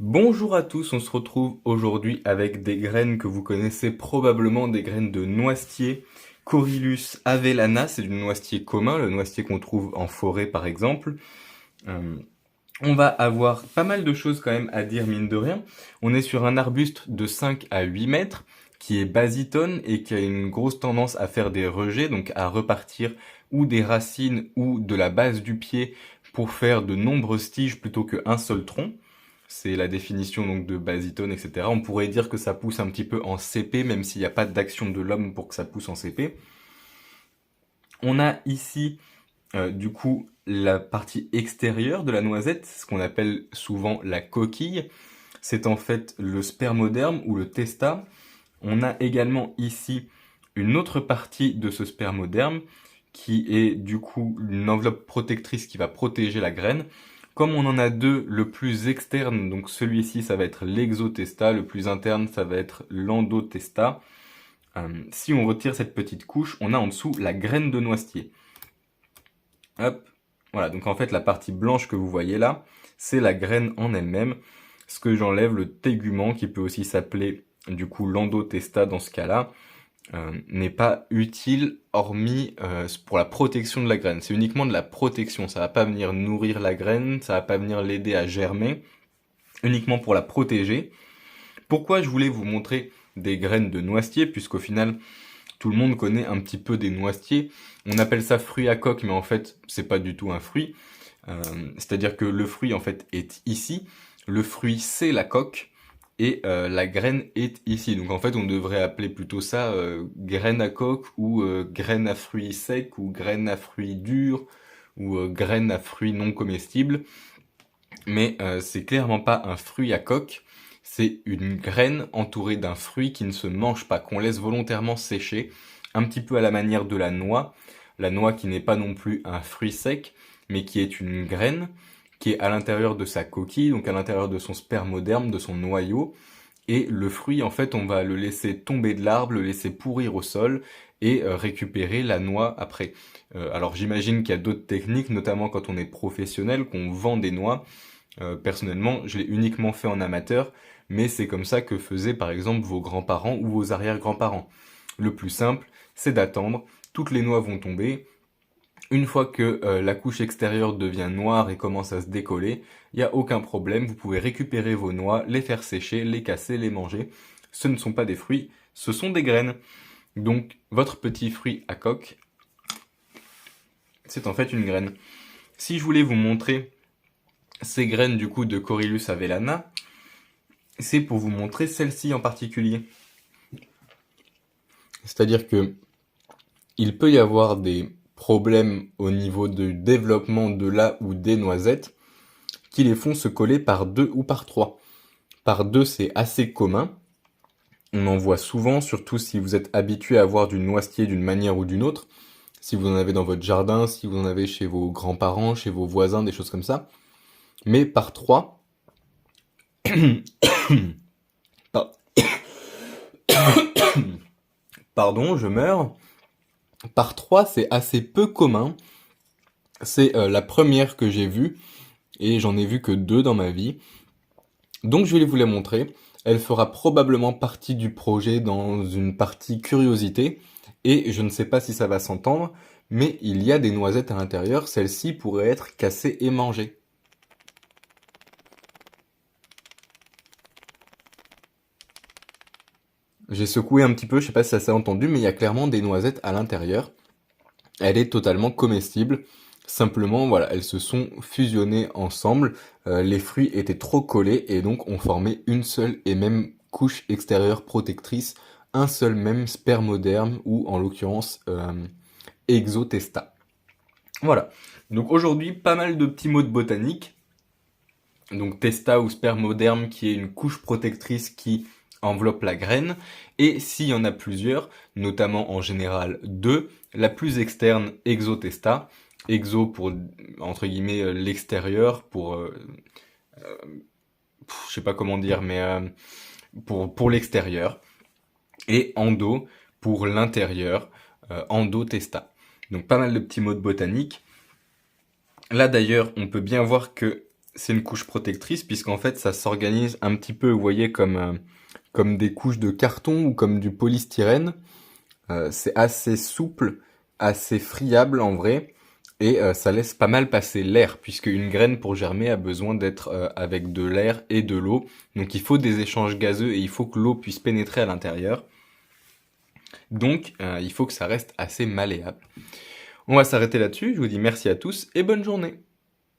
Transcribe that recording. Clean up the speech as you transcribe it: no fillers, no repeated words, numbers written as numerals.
Bonjour à tous, on se retrouve aujourd'hui avec des graines que vous connaissez probablement, des graines de noisetier, Corylus avellana, c'est du noisetier commun, le noisetier qu'on trouve en forêt par exemple. Euh, on va avoir pas mal de choses quand même à dire mine de rien. On est sur un arbuste de 5 à 8 mètres qui est basitone et qui a une grosse tendance à faire des rejets, donc à repartir ou des racines ou de la base du pied pour faire de nombreuses tiges plutôt qu'un seul tronc. C'est la définition donc de basitone, etc. On pourrait dire que ça pousse un petit peu en CP, même s'il n'y a pas d'action de l'homme pour que ça pousse en CP. On a ici du coup la partie extérieure de la noisette, ce qu'on appelle souvent la coquille. C'est en fait le spermoderme ou le testa. On a également ici une autre partie de ce spermoderme qui est du coup une enveloppe protectrice qui va protéger la graine. Comme on en a deux, le plus externe, donc celui-ci, ça va être l'exotesta, le plus interne, ça va être l'endotesta. Si on retire cette petite couche, on a en dessous la graine de noisetier. Hop, voilà, donc en fait la partie blanche que vous voyez là, c'est la graine en elle-même. Ce que j'enlève, le tégument, qui peut aussi s'appeler du coup l'endotesta dans ce cas-là, n'est pas utile hormis pour la protection de la graine. C'est uniquement de la protection, ça va pas venir nourrir la graine, ça va pas venir l'aider à germer, uniquement pour la protéger. Pourquoi je voulais vous montrer des graines de noisetier, puisqu'au final, tout le monde connaît un petit peu des noisetiers. On appelle ça fruit à coque, mais en fait, c'est pas du tout un fruit. C'est-à-dire que le fruit, en fait, est ici. Le fruit, c'est la coque. Et la graine est ici. Donc en fait, on devrait appeler plutôt ça graine à coque ou graine à fruits secs ou graine à fruits durs ou graine à fruits non comestibles. Mais c'est clairement pas un fruit à coque. C'est une graine entourée d'un fruit qui ne se mange pas, qu'on laisse volontairement sécher, un petit peu à la manière de la noix. La noix qui n'est pas non plus un fruit sec, mais qui est une graine qui est à l'intérieur de sa coquille, donc à l'intérieur de son spermoderme, de son noyau. Et le fruit, en fait, on va le laisser tomber de l'arbre, le laisser pourrir au sol et récupérer la noix après. Alors j'imagine qu'il y a d'autres techniques, notamment quand on est professionnel, qu'on vend des noix. Personnellement, je l'ai uniquement fait en amateur, mais c'est comme ça que faisaient par exemple vos grands-parents ou vos arrière-grands-parents. Le plus simple, c'est d'attendre, toutes les noix vont tomber. Une fois que la couche extérieure devient noire et commence à se décoller, il n'y a aucun problème, vous pouvez récupérer vos noix, les faire sécher, les casser, les manger. Ce ne sont pas des fruits, ce sont des graines. Donc votre petit fruit à coque, c'est en fait une graine. Si je voulais vous montrer ces graines du coup de Corylus avellana, c'est pour vous montrer celle-ci en particulier. C'est-à-dire que il peut y avoir des problèmes au niveau du développement de la ou des noisettes qui les font se coller par deux ou par trois. Par deux, c'est assez commun. On en voit souvent, surtout si vous êtes habitué à avoir du noisetier d'une manière ou d'une autre. Si vous en avez dans votre jardin, si vous en avez chez vos grands-parents, chez vos voisins, des choses comme ça. Mais par trois, par- pardon, je meurs. Par trois, c'est assez peu commun. C'est la première que j'ai vue, et j'en ai vu que deux dans ma vie. Donc je vais vous la montrer. Elle fera probablement partie du projet dans une partie curiosité, et je ne sais pas si ça va s'entendre, mais il y a des noisettes à l'intérieur, celles-ci pourraient être cassées et mangées. J'ai secoué un petit peu, je sais pas si ça s'est entendu, mais il y a clairement des noisettes à l'intérieur. Elle est totalement comestible. Simplement, voilà, elles se sont fusionnées ensemble. Les fruits étaient trop collés et donc ont formé une seule et même couche extérieure protectrice, un seul même spermoderme ou en l'occurrence exotesta. Voilà. Donc aujourd'hui, pas mal de petits mots de botanique. Donc testa ou spermoderme qui est une couche protectrice qui enveloppe la graine. Et s'il y en a plusieurs, notamment en général deux, la plus externe exotesta, exo pour entre guillemets l'extérieur, pour je sais pas comment dire, mais pour l'extérieur, et endo pour l'intérieur, endotesta. Donc pas mal de petits mots de botanique. Là d'ailleurs, on peut bien voir que C'est une couche protectrice puisqu'en fait ça s'organise un petit peu, vous voyez, comme des couches de carton ou comme du polystyrène. C'est assez souple, assez friable en vrai, et ça laisse pas mal passer l'air, puisque une graine pour germer a besoin d'être avec de l'air et de l'eau. Donc il faut des échanges gazeux et il faut que l'eau puisse pénétrer à l'intérieur. Donc il faut que ça reste assez malléable. On va s'arrêter là-dessus, je vous dis merci à tous et bonne journée.